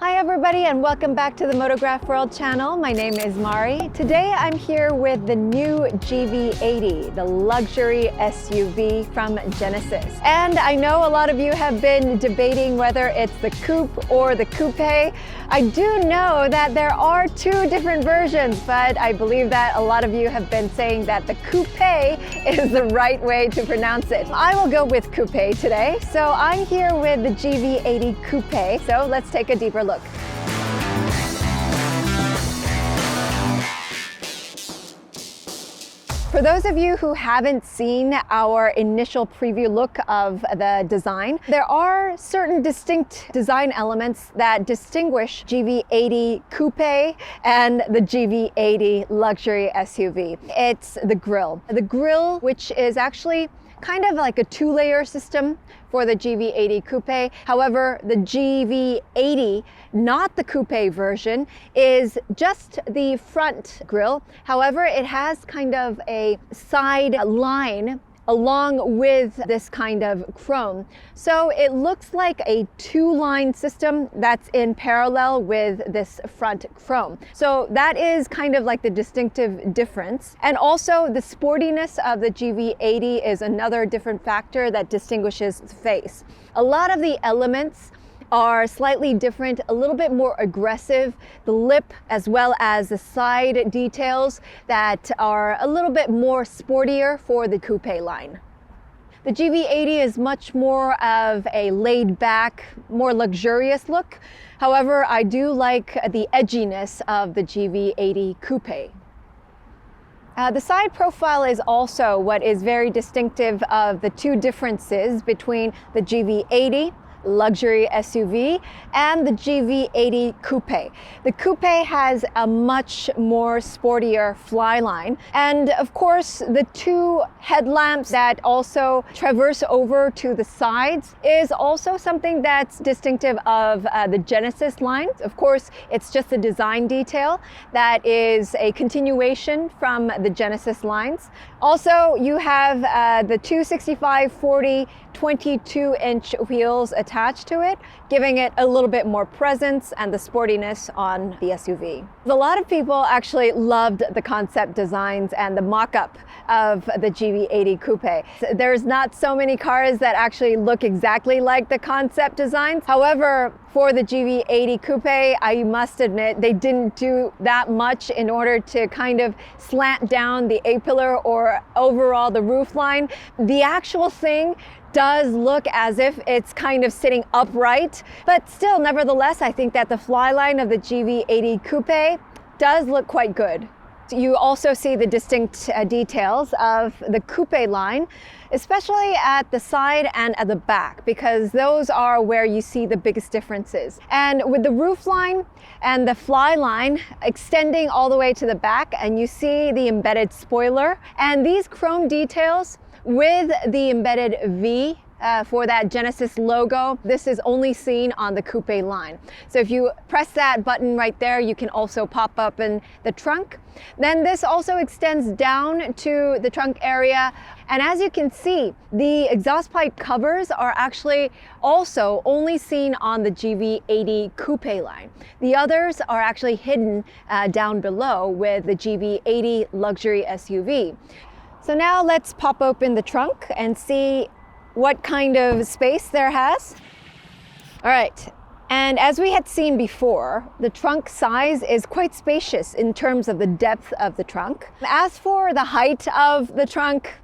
Hi everybody and welcome back to the Motorgraph World channel. My name is Mari. Today I'm here with the new GV80, the luxury SUV from Genesis. And I know a lot of you have been debating whether it's the Coupe or the Coupé. I do know that there are two different versions, but I believe that a lot of you have been saying that the Coupé is the right way to pronounce it. I will go with Coupé today. So I'm here with the GV80 Coupé. So let's take a deeper look. For those of you who haven't seen our initial preview look of the design, there are certain distinct design elements that distinguish GV80 Coupé and the GV80 luxury SUV. It's the grille. The grille, which is actually kind of like a two-layer system for the GV80 Coupé. However, the GV80, not the Coupé version, is just the front grille. However, it has kind of a side line along with this kind of chrome. So it looks like a two-line system that's in parallel with this front chrome. So that is kind of like the distinctive difference. And also the sportiness of the GV80 is another different factor that distinguishes the face. A lot of the elements are slightly different, a little bit more aggressive. The lip as well as the side details that are a little bit more sportier for the Coupé line. The GV80 is much more of a laid back, more luxurious look. However, I do like the edginess of the GV80 Coupé. The side profile is also what is very distinctive of the two differences between the GV80 luxury SUV and the GV80 Coupé. The Coupé has a much more sportier fly line, and of course the two headlamps that also traverse over to the sides is also something that's distinctive of the Genesis line. Of course, it's just a design detail that is a continuation from the Genesis lines. Also, you have the 265/40 22-inch wheels attached to it, giving it a little bit more presence and the sportiness on the SUV. A lot of people actually loved the concept designs and the mock-up of the GV80 Coupé. There's not so many cars that actually look exactly like the concept designs. However, for the GV80 Coupé, I must admit they didn't do that much in order to kind of slant down the A-pillar or overall the roof line. The actual thing does look as if it's kind of sitting upright, but still, nevertheless, I think that the fly line of the GV80 Coupé does look quite good. You also see the distinct details of the Coupé line, especially at the side and at the back, because those are where you see the biggest differences. And with the roof line and the fly line extending all the way to the back, and you see the embedded spoiler, and these chrome details with the embedded V for that Genesis logo. This is only seen on the Coupé line. So if you press that button right there, you can also pop up in the trunk. Then this also extends down to the trunk area. And as you can see, the exhaust pipe covers are actually also only seen on the GV80 Coupé line. The others are actually hidden down below with the GV80 luxury SUV. So now let's pop open the trunk and see what kind of space there has. All right, and as we had seen before, the trunk size is quite spacious in terms of the depth of the trunk. As for the height of the trunk,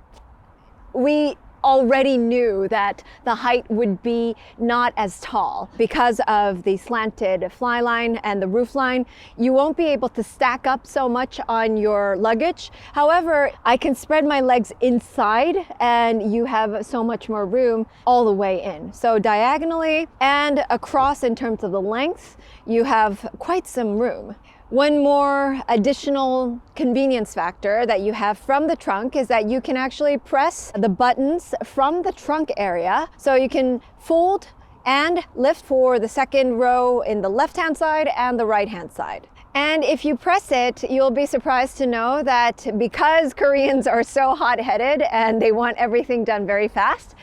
we already knew that the height would be not as tall because of the slanted fly line and the roof line. You won't be able to stack up so much on your luggage. However, I can spread my legs inside and you have so much more room all the way in. So diagonally and across in terms of the length, you have quite some room. One more additional convenience factor that you have from the trunk is that you can actually press the buttons from the trunk area. So you can fold and lift for the second row in the left-hand side and the right-hand side. And if you press it, you'll be surprised to know that because Koreans are so hot-headed and they want everything done very fast,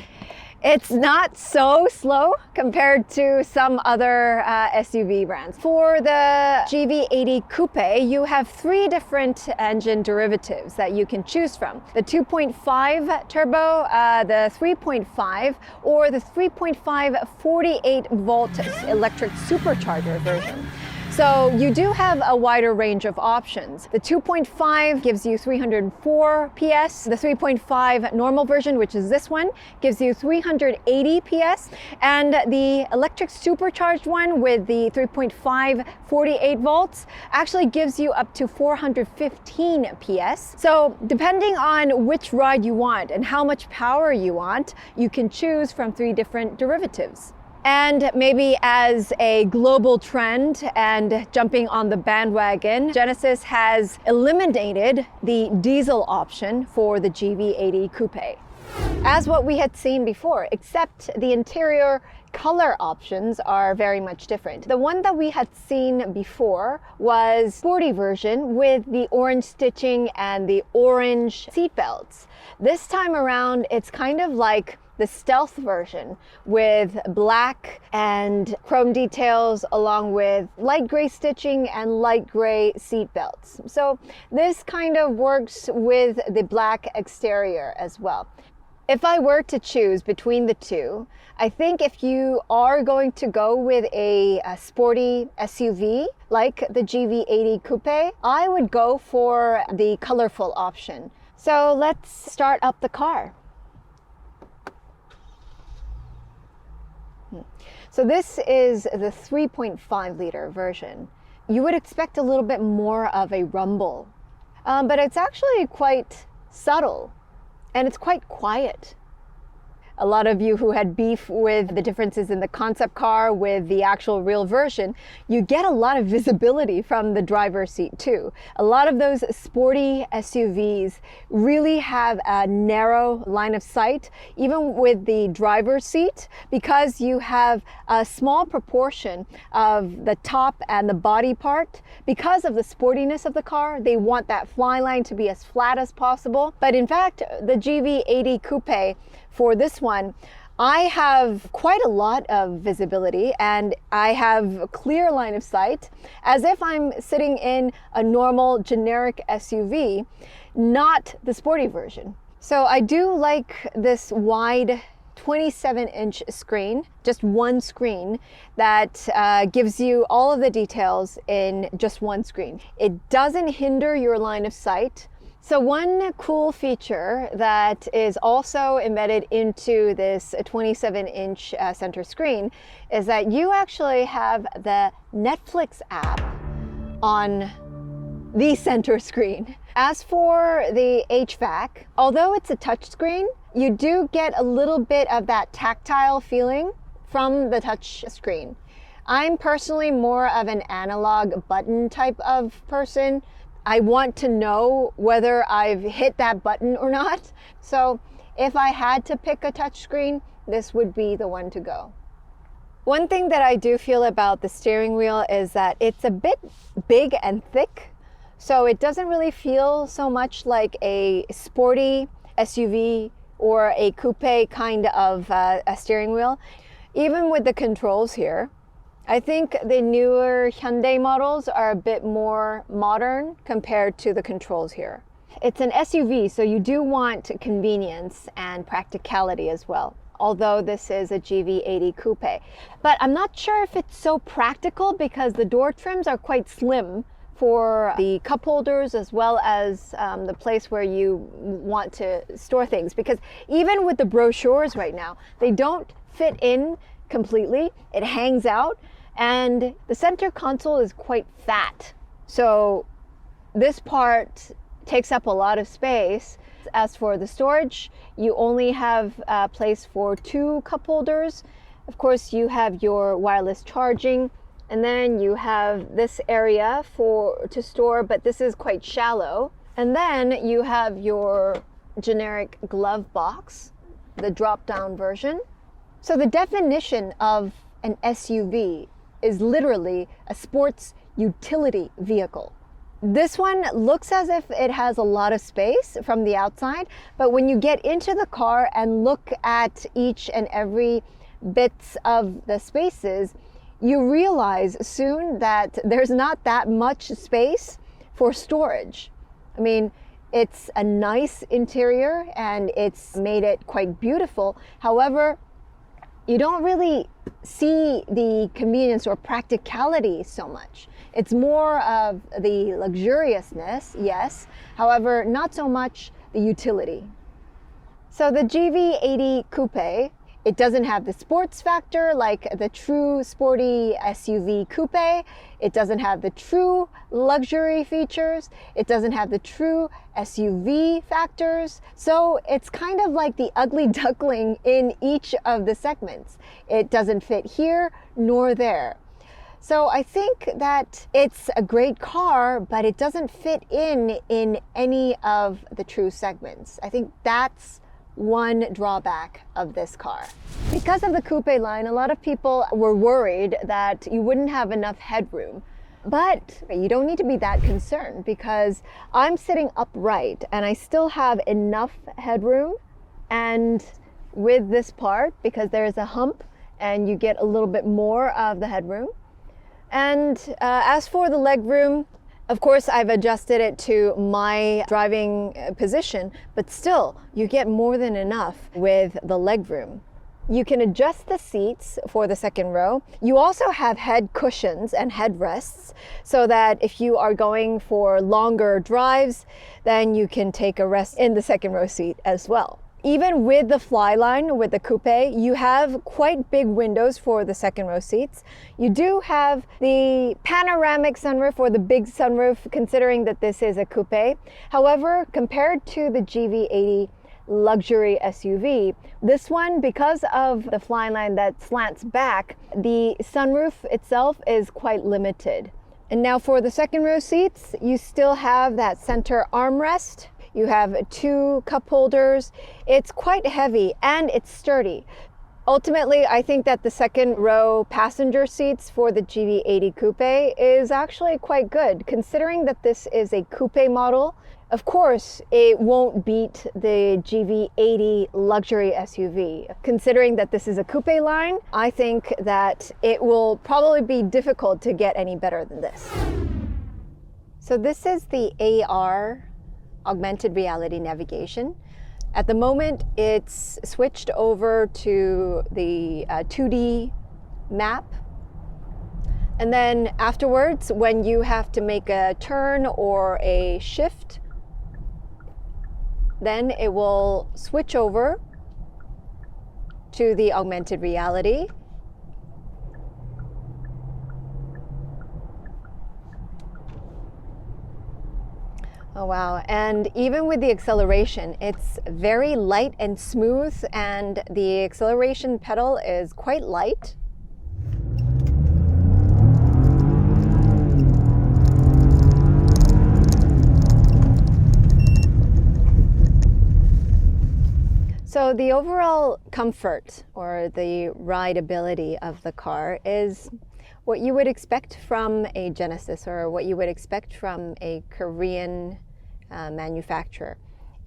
It's not so slow compared to some other SUV brands. For the GV80 Coupe, you have 3 different engine derivatives that you can choose from. The 2.5 turbo, the 3.5, or the 3.5 48-volt electric supercharger version. So you do have a wider range of options. The 2.5 gives you 304 PS. The 3.5 normal version, which is this one, gives you 380 PS. And the electric supercharged one with the 3.5 48 volts actually gives you up to 415 PS. So depending on which ride you want and how much power you want, you can choose from 3 different derivatives. And maybe as a global trend and jumping on the bandwagon, Genesis has eliminated the diesel option for the GV80 Coupe, as what we had seen before, except the interior color options are very much different. The one that we had seen before was sporty version with the orange stitching and the orange seat belts. This time around, it's kind of like the stealth version with black and chrome details along with light gray stitching and light gray seat belts. So this kind of works with the black exterior as well. If I were to choose between the two, I think if you are going to go with a sporty SUV like the GV80 Coupe, I would go for the colorful option. So let's start up the car. So this is the 3.5 liter version. You would expect a little bit more of a rumble, but it's actually quite subtle and it's quite quiet. A lot of you who had beef with the differences in the concept car with the actual real version, you get a lot of visibility from the driver's seat too. A lot of those sporty SUVs really have a narrow line of sight, even with the driver's seat, because you have a small proportion of the top and the body part. Because of the sportiness of the car, they want that fly line to be as flat as possible. But in fact, the GV80 Coupe, for this one, I have quite a lot of visibility and I have a clear line of sight as if I'm sitting in a normal generic SUV, not the sporty version. So I do like this wide 27-inch screen, just one screen that gives you all of the details in just one screen. It doesn't hinder your line of sight. So one cool feature that is also embedded into this 27-inch center screen is that you actually have the Netflix app on the center screen. As for the HVAC, although it's a touchscreen, you do get a little bit of that tactile feeling from the touch screen. I'm personally more of an analog button type of person. I want to know whether I've hit that button or not. So if I had to pick a touchscreen, this would be the one to go. One thing that I do feel about the steering wheel is that it's a bit big and thick. So it doesn't really feel so much like a sporty SUV or a coupe kind of a steering wheel. Even with the controls here, I think the newer Hyundai models are a bit more modern compared to the controls here. It's an SUV, so you do want convenience and practicality as well, although this is a GV80 Coupe. But I'm not sure if it's so practical because the door trims are quite slim for the cup holders as well as the place where you want to store things. Because even with the brochures right now, they don't fit in completely. It hangs out. And the center console is quite fat. So this part takes up a lot of space. As for the storage, you only have a place for 2 cup holders. Of course, you have your wireless charging, and then you have this area to store, but this is quite shallow. And then you have your generic glove box, the drop-down version. So the definition of an SUV is literally a sports utility vehicle. This one looks as if it has a lot of space from the outside, but when you get into the car and look at each and every bits of the spaces, you realize soon that there's not that much space for storage. I mean, it's a nice interior and it's made it quite beautiful. However, you don't really see the convenience or practicality so much. It's more of the luxuriousness, yes. However, not so much the utility. So the GV80 Coupe, it doesn't have the sports factor like the true sporty SUV coupe. It doesn't have the true luxury features. It doesn't have the true SUV factors. So it's kind of like the ugly duckling in each of the segments. It doesn't fit here nor there. So I think that it's a great car, but it doesn't fit in any of the true segments. I think that's one drawback of this car. Because of the coupe line, a lot of people were worried that you wouldn't have enough headroom. But you don't need to be that concerned because I'm sitting upright and I still have enough headroom. And with this part, because there's a hump and you get a little bit more of the headroom. And as for the legroom, of course, I've adjusted it to my driving position, but still, you get more than enough with the legroom. You can adjust the seats for the second row. You also have head cushions and headrests so that if you are going for longer drives, then you can take a rest in the second row seat as well. Even with the Flyline, with the coupe, you have quite big windows for the second row seats. You do have the panoramic sunroof or the big sunroof, considering that this is a coupe. However, compared to the GV80 luxury SUV, this one, because of the Flyline that slants back, the sunroof itself is quite limited. And now for the second row seats, you still have that center armrest. You have 2 cup holders. It's quite heavy and it's sturdy. Ultimately, I think that the second row passenger seats for the GV80 Coupe is actually quite good, considering that this is a coupe model. Of course, it won't beat the GV80 luxury SUV. Considering that this is a coupe line, I think that it will probably be difficult to get any better than this. So this is the AR, augmented reality navigation. At the moment, it's switched over to the 2D map. And then afterwards, when you have to make a turn or a shift, then it will switch over to the augmented reality. Oh wow, and even with the acceleration, it's very light and smooth, and the acceleration pedal is quite light. So the overall comfort or the rideability of the car is what you would expect from a Genesis or what you would expect from a Korean manufacturer.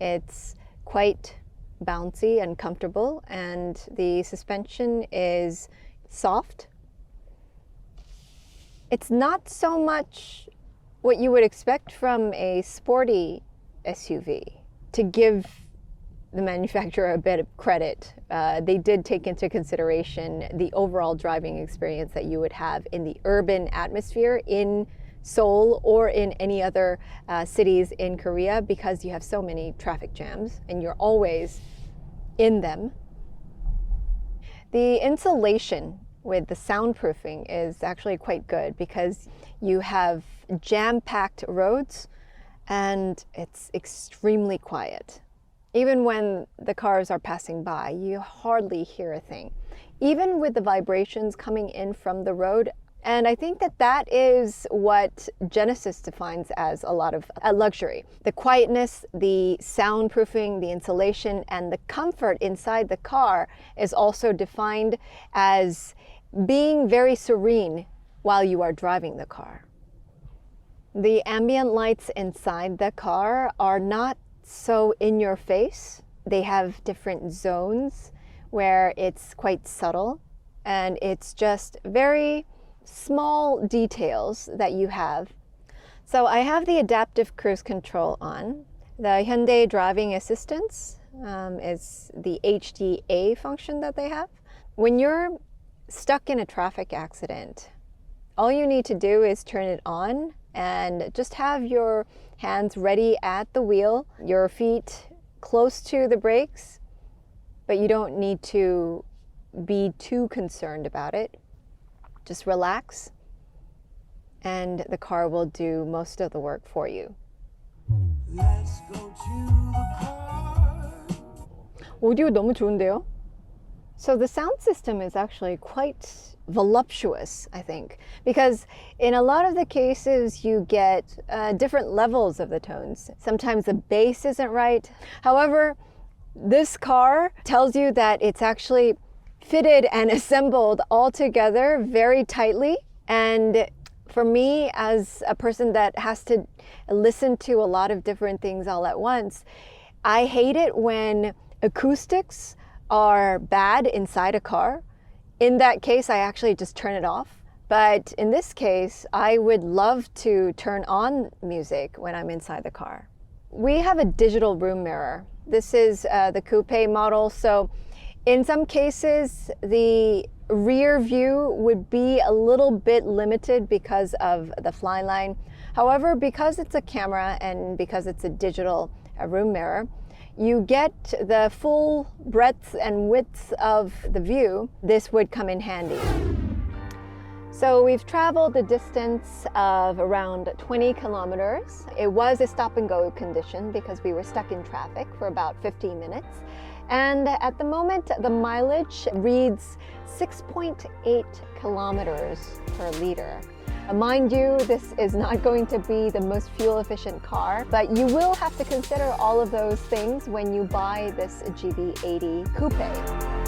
It's quite bouncy and comfortable, and the suspension is soft. It's not so much what you would expect from a sporty SUV. To give the manufacturer a bit of credit, they did take into consideration the overall driving experience that you would have in the urban atmosphere in Seoul or in any other cities in Korea, because you have so many traffic jams and you're always in them. The insulation with the soundproofing is actually quite good because you have jam-packed roads and it's extremely quiet. Even when the cars are passing by, you hardly hear a thing, even with the vibrations coming in from the road. And I think that that is what Genesis defines as a lot of a luxury. The quietness, the soundproofing, the insulation, and the comfort inside the car is also defined as being very serene while you are driving the car. The ambient lights inside the car are not so in your face. They have different zones where it's quite subtle, and it's just very small details that you have. So I have the adaptive cruise control on. The Hyundai driving assistance is the HDA function that they have. When you're stuck in a traffic accident, all you need to do is turn it on and just have your hands ready at the wheel, your feet close to the brakes, but you don't need to be too concerned about it. Just relax, and the car will do most of the work for you. Let's go to the park. 오디오 너무 좋은데요? So the sound system is actually quite voluptuous, I think, because in a lot of the cases you get different levels of the tones. Sometimes the bass isn't right. However, this car tells you that it's actually fitted and assembled all together very tightly. And for me, as a person that has to listen to a lot of different things all at once, I hate it when acoustics are bad inside a car. In that case, I actually just turn it off. But in this case, I would love to turn on music when I'm inside the car. We have a digital room mirror. This is the Coupé model. So in some cases, the rear view would be a little bit limited because of the fly line. However, because it's a camera and because it's a digital room mirror, you get the full breadth and width of the view. This would come in handy. So we've traveled a distance of around 20 kilometers. It was a stop and go condition because we were stuck in traffic for about 15 minutes. And at the moment, the mileage reads 6.8 kilometers per liter. Mind you, this is not going to be the most fuel efficient car, but you will have to consider all of those things when you buy this GV80 Coupé.